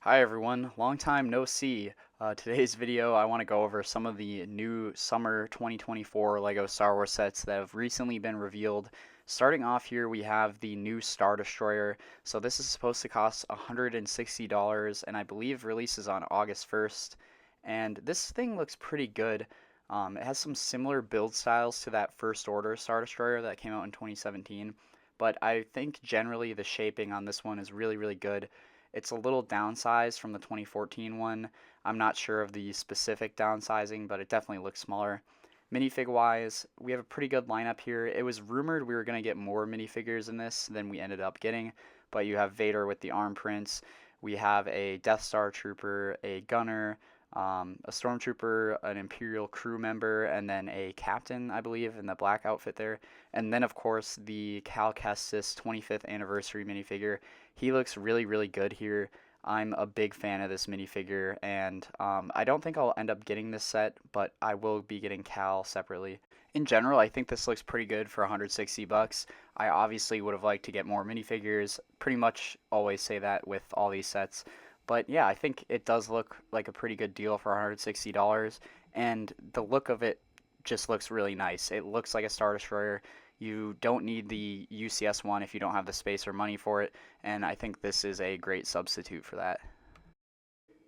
Hi everyone, long time no see. Today's video I want to go over some of the new summer 2024 LEGO Star Wars sets that have recently been revealed. Starting off here we have the new Star Destroyer. So this is supposed to cost $160 and I believe releases on August 1st. And this thing looks pretty good. It has some similar build styles to that First Order Star Destroyer that came out in 2017. But I think generally the shaping on this one is really good. It's a little downsized from the 2014 one. I'm not sure of the specific downsizing, but it definitely looks smaller. Minifig wise, we have a pretty good lineup here. It was rumored we were going to get more minifigures in this than we ended up getting, but you have Vader with the arm prints. We have a Death Star trooper, a gunner, a stormtrooper, an Imperial crew member, and then a captain, I believe, in the black outfit there. And then, of course, the Cal Kestis 25th anniversary minifigure. He looks really good here. I'm a big fan of this minifigure, and I don't think I'll end up getting this set, but I will be getting Cal separately. In general, I think this looks pretty good for 160 bucks. I obviously would have liked to get more minifigures. Pretty much always say that with all these sets. But yeah, I think it does look like a pretty good deal for $160, and the look of it just looks really nice. It looks like a Star Destroyer. You don't need the UCS one if you don't have the space or money for it, and I think this is a great substitute for that.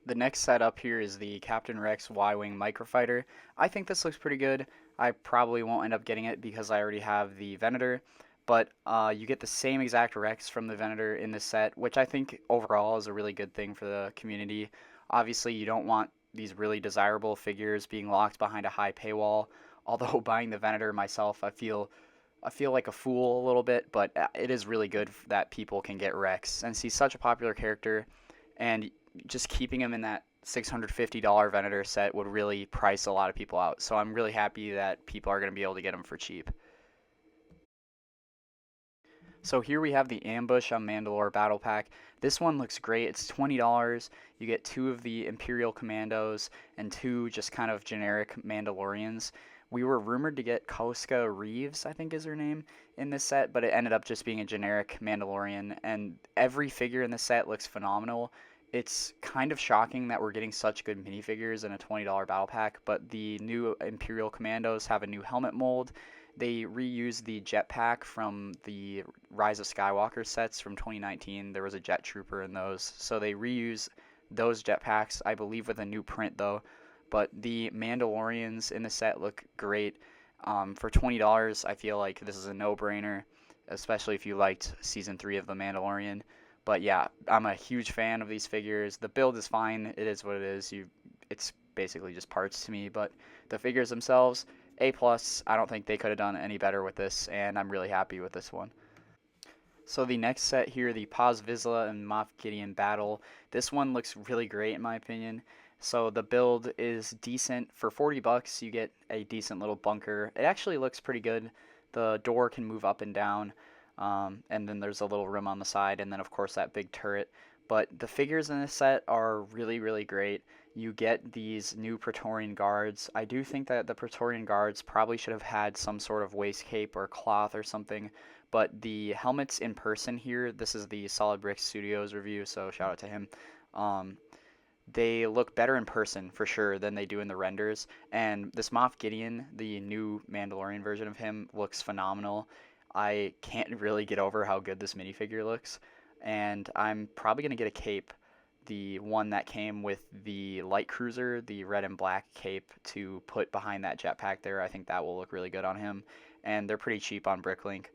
The next setup here is the Captain Rex Y-Wing Microfighter. I think this looks pretty good. I probably won't end up getting it because I already have the Venator, but you get the same exact Rex from the Venator in this set, which I think overall is a really good thing for the community. Obviously, you don't want these really desirable figures being locked behind a high paywall. Although buying the Venator myself, I feel like a fool a little bit, but it is really good that people can get Rex since he's such a popular character, and just keeping him in that $650 Venator set would really price a lot of people out. So I'm really happy that people are going to be able to get him for cheap. So here we have the Ambush on Mandalore Battle Pack. This one looks great. It's $20. You get two of the Imperial Commandos and two just kind of generic Mandalorians. We were rumored to get Koska Reeves, I think is her name, in this set, but it ended up just being a generic Mandalorian. And every figure in the set looks phenomenal. It's kind of shocking that we're getting such good minifigures in a $20 battle pack, but the new Imperial Commandos have a new helmet mold. They reused the jetpack from the Rise of Skywalker sets from 2019. There was a jet trooper in those, so they reuse those jetpacks, I believe, with a new print though. But the Mandalorians in the set look great. For $20, I feel like this is a no-brainer, especially if you liked season 3 of The Mandalorian. But yeah, I'm a huge fan of these figures. The build is fine. It is what it is. It's basically just parts to me. But the figures themselves, A plus. I don't think they could have done any better with this, and I'm really happy with this one. So the next set here, the Paz Vizsla and Moff Gideon battle. This one looks really great in my opinion. So the build is decent. For 40 bucks, you get a decent little bunker. It actually looks pretty good. The door can move up and down, and then there's a little room on the side, and then of course that big turret. But the figures in this set are really great. You get these new Praetorian Guards. I do think that the Praetorian Guards probably should have had some sort of waist cape or cloth or something, but the helmets in person here, this is the Solid Brick Studios review, so shout out to him. Um, they look better in person for sure than they do in the renders. And this Moff Gideon, the new Mandalorian version of him, looks phenomenal. I can't really get over how good this minifigure looks. And I'm probably going to get a cape, the one that came with the light cruiser, the red and black cape to put behind that jetpack there. I think that will look really good on him. And they're pretty cheap on Bricklink.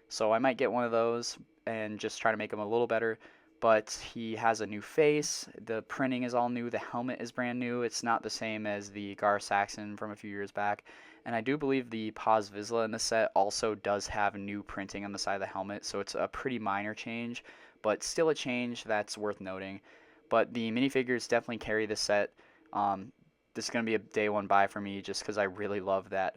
So I might get one of those and just try to make him a little better. But he has a new face. The printing is all new. The helmet is brand new. It's not the same as the Gar Saxon from a few years back. And I do believe the Paz Vizsla in the set also does have new printing on the side of the helmet. So it's a pretty minor change, but still a change that's worth noting. But the minifigures definitely carry the set. This is going to be a day one buy for me just because I really love that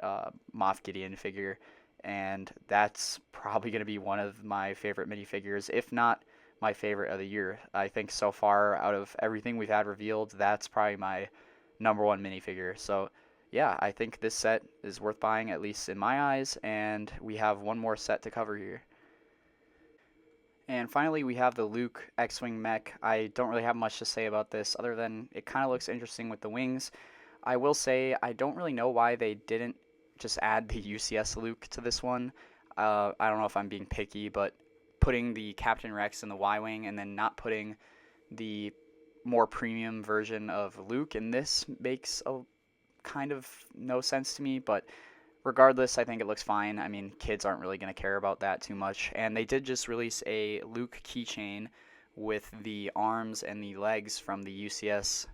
Moff Gideon figure. And that's probably going to be one of my favorite minifigures, if not my favorite of the year. I think so far, out of everything we've had revealed, that's probably my number one minifigure. So yeah, I think this set is worth buying, at least in my eyes, and we have one more set to cover here. And finally, we have the Luke X-Wing mech. I don't really have much to say about this other than it kind of looks interesting with the wings. I will say I don't really know why they didn't just add the UCS Luke to this one. I don't know if I'm being picky, but putting the Captain Rex in the Y-Wing and then not putting the more premium version of Luke in this makes a kind of no sense to me, but regardless, I think it looks fine. I mean, kids aren't really going to care about that too much. And they did just release a Luke keychain with the arms and the legs from the UCS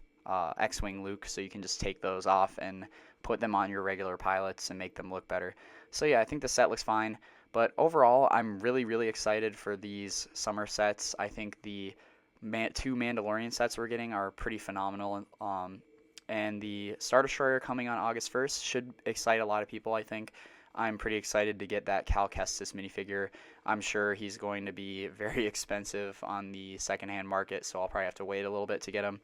X-Wing Luke, so you can just take those off and put them on your regular pilots and make them look better. So yeah, I think the set looks fine. But overall, I'm really, really excited for these summer sets. I think the two Mandalorian sets we're getting are pretty phenomenal. And the Star Destroyer coming on August 1st should excite a lot of people, I think. I'm pretty excited to get that Cal Kestis minifigure. I'm sure he's going to be very expensive on the secondhand market, so I'll probably have to wait a little bit to get him.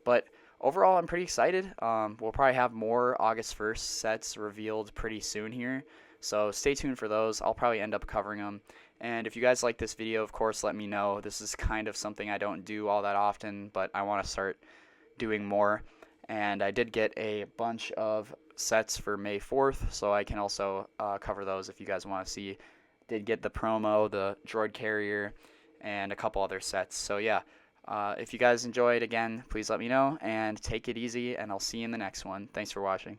But overall, I'm pretty excited. We'll probably have more August 1st sets revealed pretty soon here, so stay tuned for those. I'll probably end up covering them. And if you guys like this video, of course, let me know. This is kind of something I don't do all that often, but I want to start doing more. And I did get a bunch of sets for May 4th, so I can also cover those if you guys want to see. Did get the promo, the droid carrier, and a couple other sets. So yeah, if you guys enjoyed, again, please let me know, and take it easy, and I'll see you in the next one. Thanks for watching.